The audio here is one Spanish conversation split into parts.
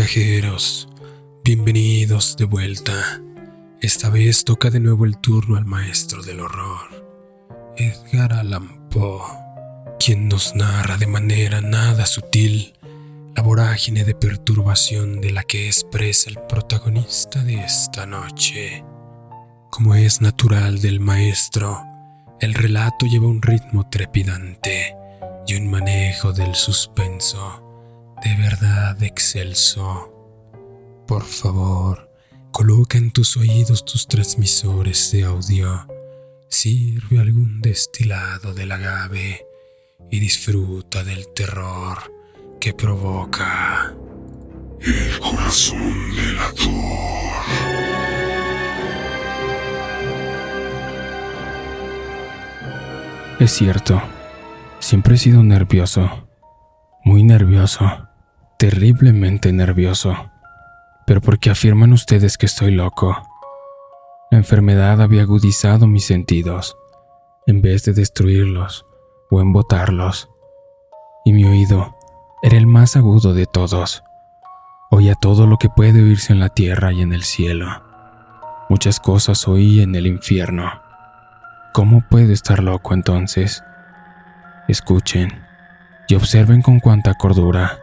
Viajeros, bienvenidos de vuelta. Esta vez toca de nuevo el turno al maestro del horror, Edgar Allan Poe, quien nos narra de manera nada sutil la vorágine de perturbación de la que es presa el protagonista de esta noche. Como es natural del maestro, el relato lleva un ritmo trepidante y un manejo del suspenso de verdad excelso. Por favor, coloca en tus oídos tus transmisores de audio, sirve algún destilado del agave y disfruta del terror que provoca el corazón delator. Es cierto, siempre he sido nervioso, muy nervioso, terriblemente nervioso, pero porque afirman ustedes que estoy loco. La enfermedad había agudizado mis sentidos, en vez de destruirlos o embotarlos, y mi oído era el más agudo de todos. Oía todo lo que puede oírse en la tierra y en el cielo. Muchas cosas oí en el infierno. ¿Cómo puedo estar loco entonces? Escuchen y observen con cuánta cordura,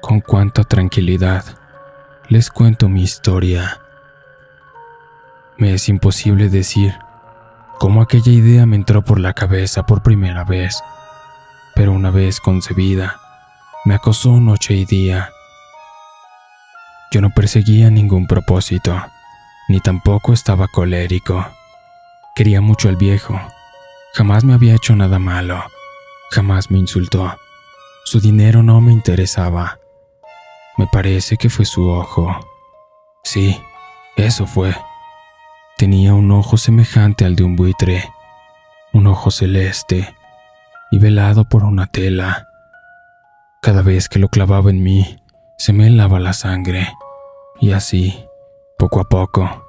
con cuánta tranquilidad les cuento mi historia. Me es imposible decir cómo aquella idea me entró por la cabeza por primera vez, pero una vez concebida, me acosó noche y día. Yo no perseguía ningún propósito, ni tampoco estaba colérico. Quería mucho al viejo, jamás me había hecho nada malo, jamás me insultó. Su dinero no me interesaba. Me parece que fue su ojo. Sí, eso fue. Tenía un ojo semejante al de un buitre, un ojo celeste y velado por una tela. Cada vez que lo clavaba en mí, se me helaba la sangre. Y así, poco a poco,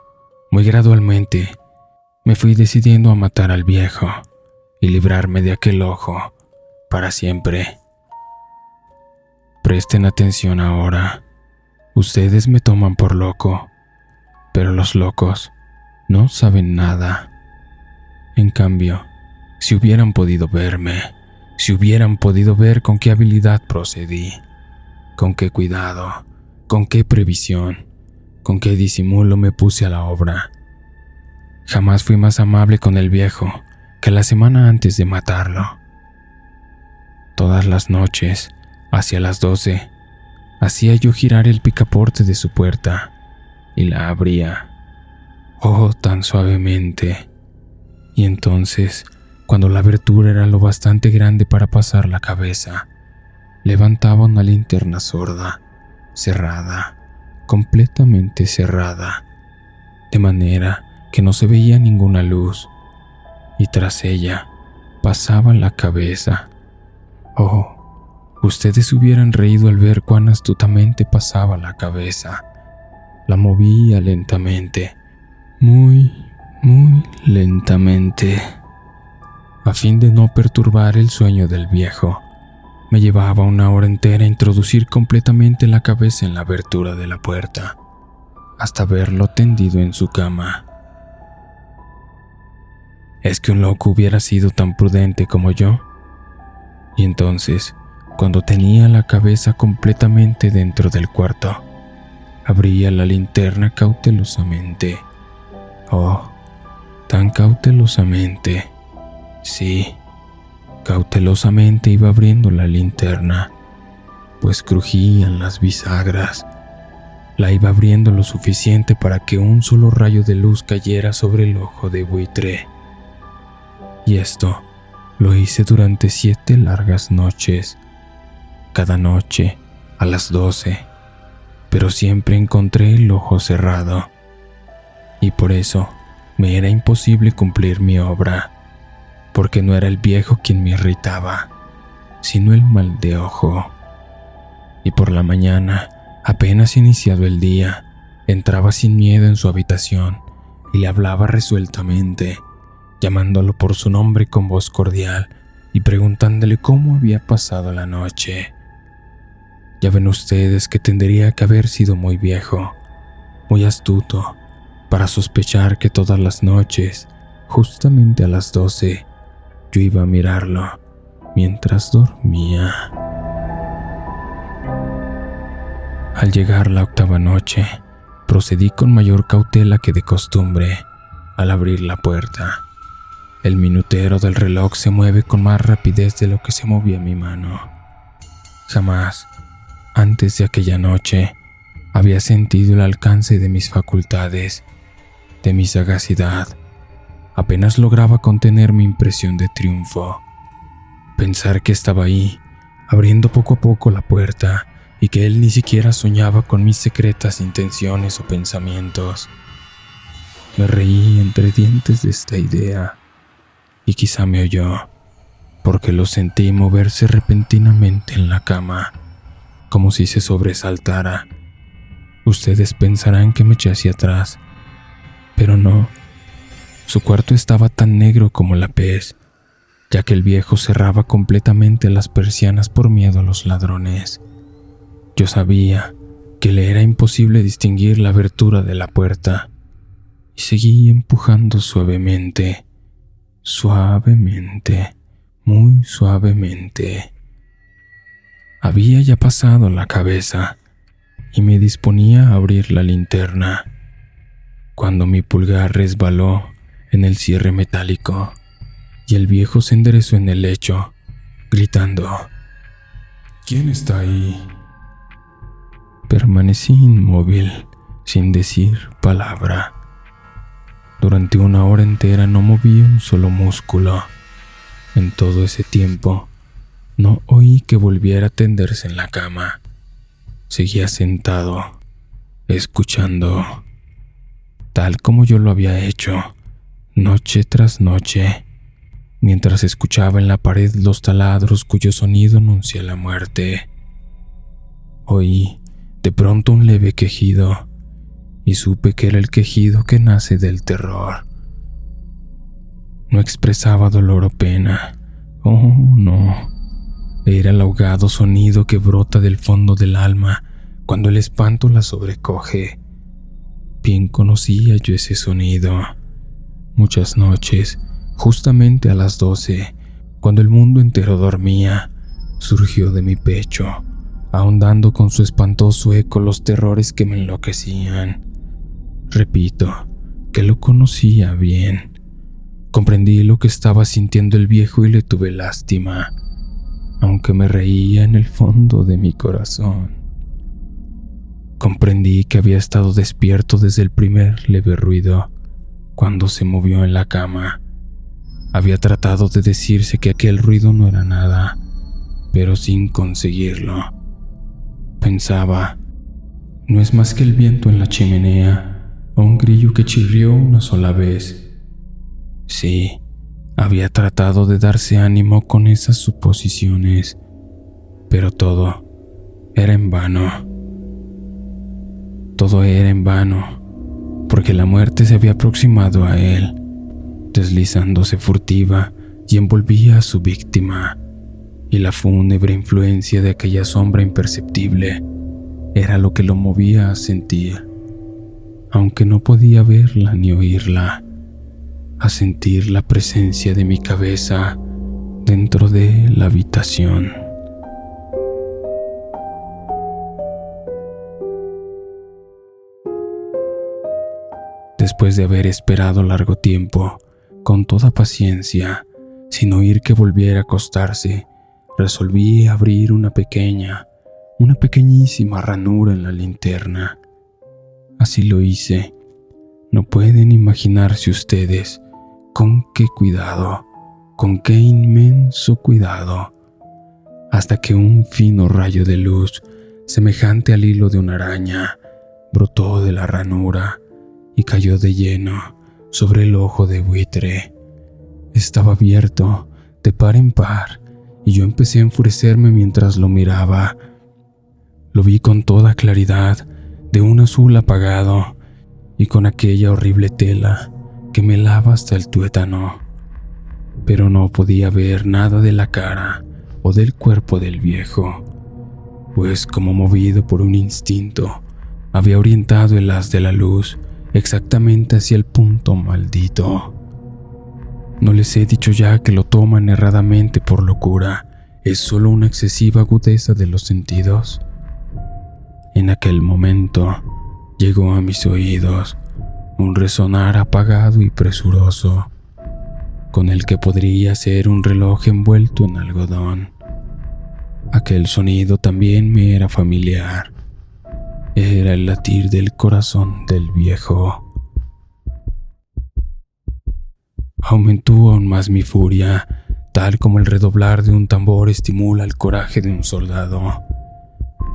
muy gradualmente, me fui decidiendo a matar al viejo y librarme de aquel ojo para siempre. Presten atención ahora. Ustedes me toman por loco, pero los locos no saben nada. En cambio, si hubieran podido verme, si hubieran podido ver con qué habilidad procedí, con qué cuidado, con qué previsión, con qué disimulo me puse a la obra. Jamás fui más amable con el viejo que la semana antes de matarlo. Todas las noches, hacia las 12, hacía yo girar el picaporte de su puerta y la abría. Oh, tan suavemente. Y entonces, cuando la abertura era lo bastante grande para pasar la cabeza, levantaba una linterna sorda, cerrada, completamente cerrada, de manera que no se veía ninguna luz, y tras ella pasaba la cabeza. Oh, ustedes hubieran reído al ver cuán astutamente pasaba la cabeza. La movía lentamente, muy lentamente. A fin de no perturbar el sueño del viejo, me llevaba una hora entera introducir completamente la cabeza en la abertura de la puerta, hasta verlo tendido en su cama. ¿Es que un loco hubiera sido tan prudente como yo? Y entonces, cuando tenía la cabeza completamente dentro del cuarto, abría la linterna cautelosamente. Oh, tan cautelosamente. Sí, cautelosamente iba abriendo la linterna, pues crujían las bisagras. La iba abriendo lo suficiente para que un solo rayo de luz cayera sobre el ojo de buitre. Y esto lo hice durante 7 largas noches, cada noche a las 12, pero siempre encontré el ojo cerrado, y por eso me era imposible cumplir mi obra, porque no era el viejo quien me irritaba, sino el mal de ojo. Y por la mañana, apenas iniciado el día, entraba sin miedo en su habitación y le hablaba resueltamente, llamándolo por su nombre con voz cordial y preguntándole cómo había pasado la noche. Ya ven ustedes que tendría que haber sido muy viejo, muy astuto, para sospechar que todas las noches, justamente a las 12, yo iba a mirarlo mientras dormía. Al llegar la 8ª noche, procedí con mayor cautela que de costumbre al abrir la puerta. El minutero del reloj se mueve con más rapidez de lo que se movía mi mano. Jamás, antes de aquella noche, había sentido el alcance de mis facultades, de mi sagacidad. Apenas lograba contener mi impresión de triunfo. Pensar que estaba ahí, abriendo poco a poco la puerta, y que él ni siquiera soñaba con mis secretas intenciones o pensamientos. Me reí entre dientes de esta idea, y quizá me oyó, porque lo sentí moverse repentinamente en la cama, como si se sobresaltara. Ustedes pensarán que me eché hacia atrás, pero no. Su cuarto estaba tan negro como la pez, ya que el viejo cerraba completamente las persianas por miedo a los ladrones. Yo sabía que le era imposible distinguir la abertura de la puerta, y seguí empujando suavemente, muy suavemente. Había ya pasado la cabeza y me disponía a abrir la linterna, cuando mi pulgar resbaló en el cierre metálico y el viejo se enderezó en el lecho, gritando: ¿Quién está ahí? Permanecí inmóvil, sin decir palabra. Durante 1 hora entera no moví un solo músculo. En todo ese tiempo, no oí que volviera a tenderse en la cama. Seguía sentado, escuchando, tal como yo lo había hecho, noche tras noche, mientras escuchaba en la pared los taladros cuyo sonido anuncia la muerte. Oí de pronto un leve quejido, y supe que era el quejido que nace del terror. No expresaba dolor o pena. Oh, no. Era el ahogado sonido que brota del fondo del alma cuando el espanto la sobrecoge. Bien conocía yo ese sonido. Muchas noches, justamente a las 12, cuando el mundo entero dormía, surgió de mi pecho, ahondando con su espantoso eco los terrores que me enloquecían. Repito que lo conocía bien. Comprendí lo que estaba sintiendo el viejo y le tuve lástima, aunque me reía en el fondo de mi corazón. Comprendí que había estado despierto desde el primer leve ruido, cuando se movió en la cama. Había tratado de decirse que aquel ruido no era nada, pero sin conseguirlo. Pensaba: no es más que el viento en la chimenea o un grillo que chirrió una sola vez. Sí, había tratado de darse ánimo con esas suposiciones, pero todo era en vano. Todo era en vano, porque la muerte se había aproximado a él, deslizándose furtiva, y envolvía a su víctima, y la fúnebre influencia de aquella sombra imperceptible era lo que lo movía a sentir, aunque no podía verla ni oírla, a sentir la presencia de mi cabeza dentro de la habitación. Después de haber esperado largo tiempo, con toda paciencia, sin oír que volviera a acostarse, resolví abrir una pequeñísima ranura en la linterna. Así lo hice. No pueden imaginarse ustedes con qué cuidado, con qué inmenso cuidado, hasta que un fino rayo de luz, semejante al hilo de una araña, brotó de la ranura y cayó de lleno sobre el ojo de buitre. Estaba abierto de par en par, y yo empecé a enfurecerme mientras lo miraba. Lo vi con toda claridad, de un azul apagado, y con aquella horrible tela que me lava hasta el tuétano. Pero no podía ver nada de la cara o del cuerpo del viejo. pues como movido por un instinto, había orientado el haz de la luz exactamente hacia el punto maldito. No les he dicho ya que lo toman erradamente por locura, es solo una excesiva agudeza de los sentidos. En aquel momento llegó a mis oídos un resonar apagado y presuroso, con el que podría ser un reloj envuelto en algodón. Aquel sonido también me era familiar. Era el latir del corazón del viejo. Aumentó aún más mi furia, tal como el redoblar de un tambor estimula el coraje de un soldado.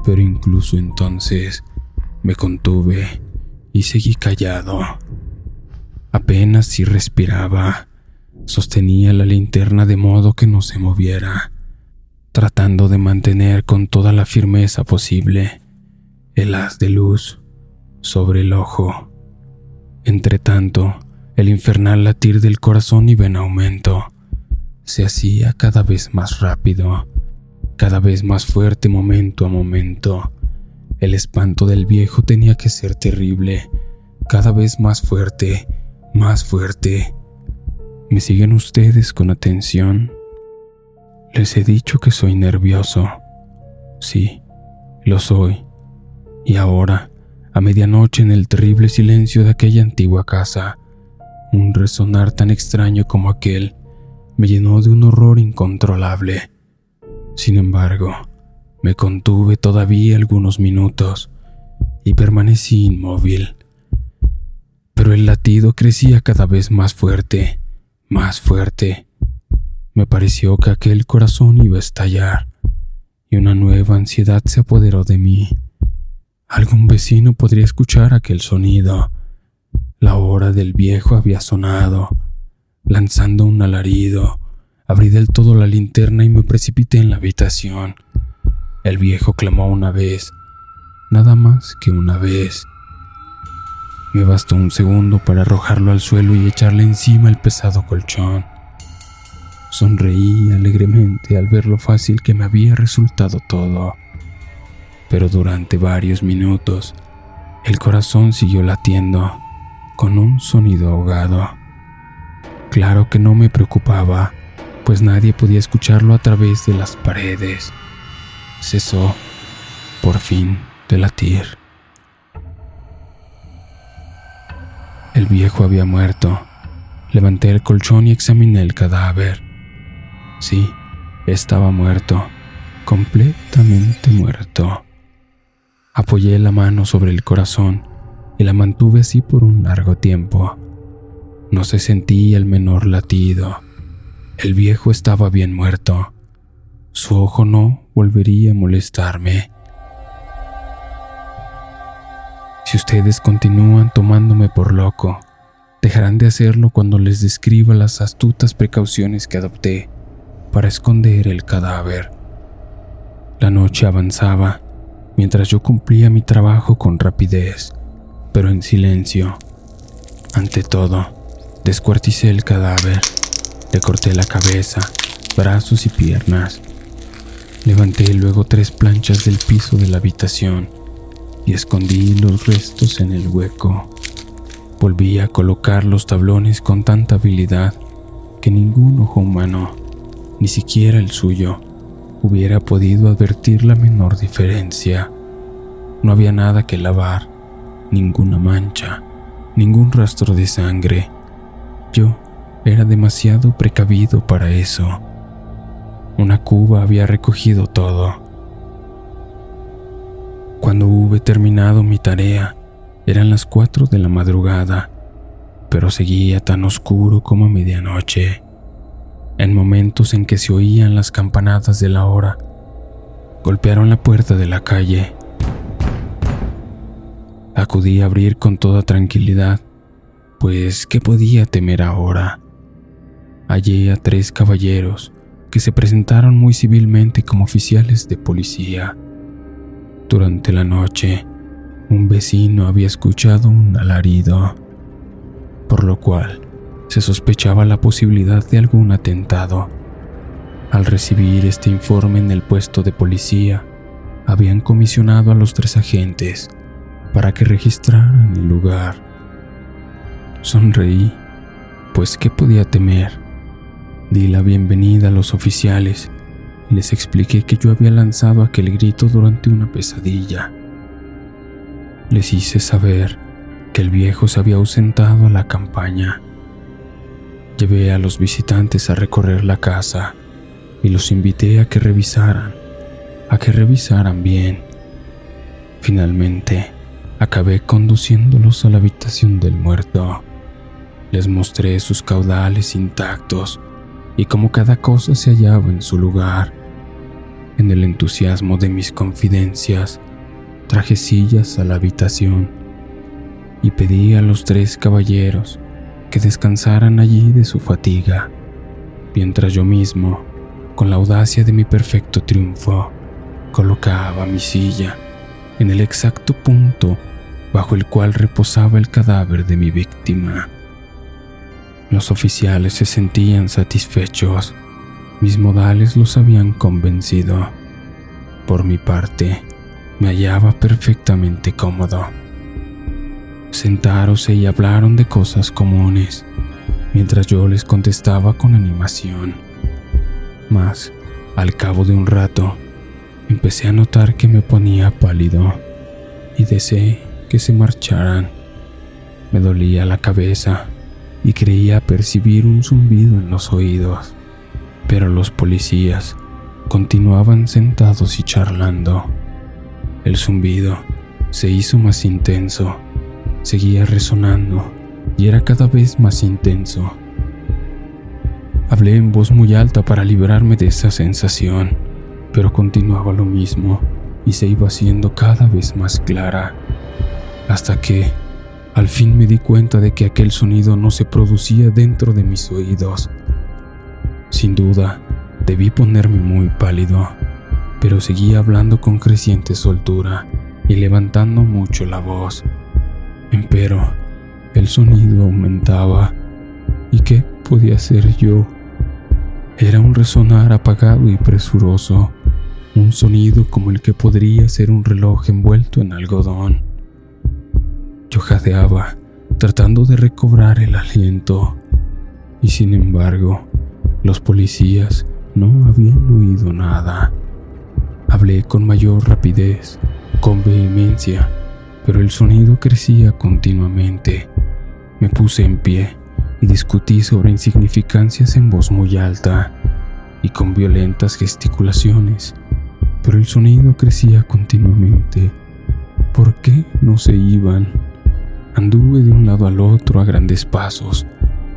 Pero incluso entonces me contuve y seguí callado. Apenas si respiraba, sostenía la linterna de modo que no se moviera, tratando de mantener con toda la firmeza posible el haz de luz sobre el ojo. Entretanto, el infernal latir del corazón iba en aumento. Se hacía cada vez más rápido, cada vez más fuerte momento a momento. El espanto del viejo tenía que ser terrible, cada vez más fuerte, más fuerte. ¿Me siguen ustedes con atención? Les he dicho que soy nervioso. Sí, lo soy. Y ahora, a medianoche en el terrible silencio de aquella antigua casa, un resonar tan extraño como aquel me llenó de un horror incontrolable. Sin embargo, me contuve todavía algunos minutos y permanecí inmóvil. Pero el latido crecía cada vez más fuerte, más fuerte. Me pareció que aquel corazón iba a estallar y una nueva ansiedad se apoderó de mí. Algún vecino podría escuchar aquel sonido. La hora del viejo había sonado. Lanzando un alarido, abrí del todo la linterna y me precipité en la habitación. El viejo clamó una vez, nada más que una vez. Me bastó un segundo para arrojarlo al suelo y echarle encima el pesado colchón. Sonreí alegremente al ver lo fácil que me había resultado todo. Pero durante varios minutos, el corazón siguió latiendo, con un sonido ahogado. Claro que no me preocupaba, pues nadie podía escucharlo a través de las paredes. Cesó, por fin, de latir. El viejo había muerto. Levanté el colchón y examiné el cadáver. Sí, estaba muerto, completamente muerto. Apoyé la mano sobre el corazón y la mantuve así por un largo tiempo. No se sentía el menor latido. El viejo estaba bien muerto. Su ojo no volvería a molestarme. Si ustedes continúan tomándome por loco, dejarán de hacerlo cuando les describa las astutas precauciones que adopté para esconder el cadáver. La noche avanzaba mientras yo cumplía mi trabajo con rapidez, pero en silencio. Ante todo, descuarticé el cadáver, le corté la cabeza, brazos y piernas. Levanté luego 3 planchas del piso de la habitación y escondí los restos en el hueco. Volví a colocar los tablones con tanta habilidad que ningún ojo humano, ni siquiera el suyo, hubiera podido advertir la menor diferencia. No había nada que lavar, ninguna mancha, ningún rastro de sangre. Yo era demasiado precavido para eso. Una cuba había recogido todo. Cuando hube terminado mi tarea, eran las 4 de la madrugada, pero seguía tan oscuro como a medianoche. En momentos en que se oían las campanadas de la hora, golpearon la puerta de la calle. Acudí a abrir con toda tranquilidad, pues ¿qué podía temer ahora? Hallé a 3 caballeros que se presentaron muy civilmente como oficiales de policía. Durante la noche, un vecino había escuchado un alarido, por lo cual se sospechaba la posibilidad de algún atentado. Al recibir este informe en el puesto de policía, habían comisionado a los 3 agentes para que registraran el lugar. Sonreí, pues ¿qué podía temer? Di la bienvenida a los oficiales y les expliqué que yo había lanzado aquel grito durante una pesadilla. Les hice saber que el viejo se había ausentado a la campaña. Llevé a los visitantes a recorrer la casa y los invité a que revisaran bien. Finalmente, acabé conduciéndolos a la habitación del muerto. Les mostré sus caudales intactos y cómo cada cosa se hallaba en su lugar. En el entusiasmo de mis confidencias, traje sillas a la habitación y pedí a los 3 caballeros que descansaran allí de su fatiga, mientras yo mismo, con la audacia de mi perfecto triunfo, colocaba mi silla en el exacto punto bajo el cual reposaba el cadáver de mi víctima. Los oficiales se sentían satisfechos, mis modales los habían convencido. Por mi parte, me hallaba perfectamente cómodo. Sentáronse y hablaron de cosas comunes, mientras yo les contestaba con animación. Mas, al cabo de un rato, empecé a notar que me ponía pálido y deseé que se marcharan. Me dolía la cabeza y creía percibir un zumbido en los oídos, pero los policías continuaban sentados y charlando. El zumbido se hizo más intenso, seguía resonando y era cada vez más intenso. Hablé en voz muy alta para librarme de esa sensación, pero continuaba lo mismo y se iba haciendo cada vez más clara, hasta que al fin me di cuenta de que aquel sonido no se producía dentro de mis oídos. Sin duda, debí ponerme muy pálido, pero seguía hablando con creciente soltura y levantando mucho la voz. Empero, el sonido aumentaba. ¿Y qué podía hacer yo? Era un resonar apagado y presuroso, un sonido como el que podría ser un reloj envuelto en algodón. Yo jadeaba, tratando de recobrar el aliento, y sin embargo, los policías no habían oído nada. Hablé con mayor rapidez, con vehemencia, pero el sonido crecía continuamente. Me puse en pie y discutí sobre insignificancias en voz muy alta y con violentas gesticulaciones, pero el sonido crecía continuamente. ¿Por qué no se iban? Anduve de un lado al otro a grandes pasos,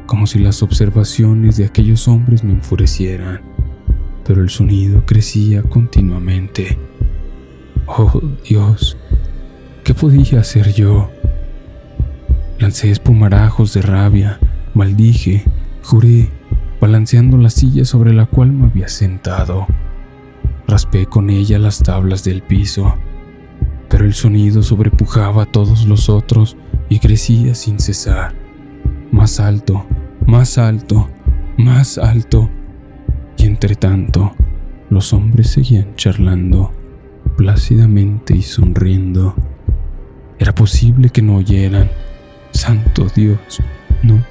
como si las observaciones de aquellos hombres me enfurecieran, pero el sonido crecía continuamente. Oh, Dios, ¿qué podía hacer yo? Lancé espumarajos de rabia, maldije, juré, balanceando la silla sobre la cual me había sentado. Raspé con ella las tablas del piso, pero el sonido sobrepujaba a todos los otros y crecía sin cesar. Más alto, más alto, más alto. Y entre tanto, los hombres seguían charlando, plácidamente y sonriendo. ¿Era posible que no oyeran? ¡Santo Dios! No,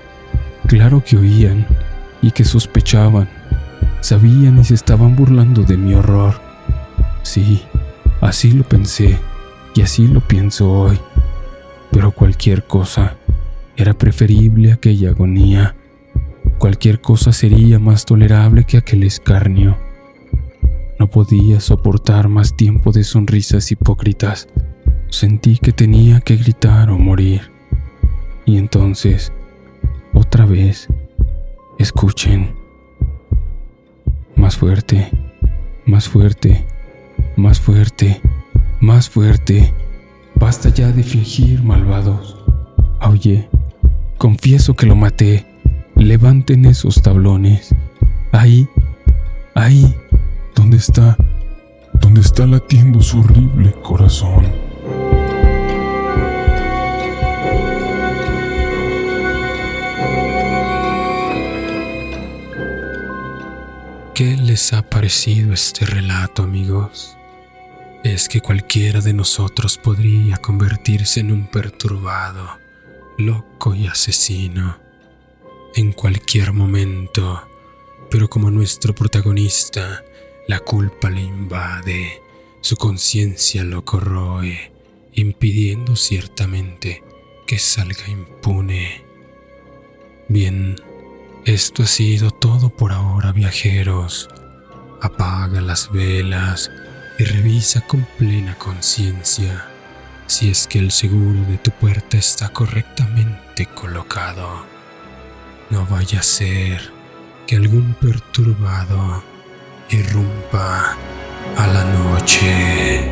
claro que oían y que sospechaban. Sabían y se estaban burlando de mi horror. Sí, así lo pensé y así lo pienso hoy. Pero cualquier cosa era preferible a aquella agonía. Cualquier cosa sería más tolerable que aquel escarnio. No podía soportar más tiempo de sonrisas hipócritas. Sentí que tenía que gritar o morir. Y entonces, otra vez, escuchen. Más fuerte, más fuerte, más fuerte, más fuerte. Basta ya de fingir, malvados. Aullé. Confieso que lo maté. Levanten esos tablones. Ahí, ahí. ¿Dónde está? ¿Dónde está latiendo su horrible corazón? ¿Qué les ha parecido este relato, amigos? es que cualquiera de nosotros podría convertirse en un perturbado, loco y asesino en cualquier momento, pero como nuestro protagonista, la culpa le invade, su conciencia lo corroe, impidiendo ciertamente que salga impune. Bien, esto ha sido todo por ahora, viajeros. Apaga las velas y revisa con plena conciencia si es que el seguro de tu puerta está correctamente colocado. No vaya a ser que algún perturbado irrumpa a la noche.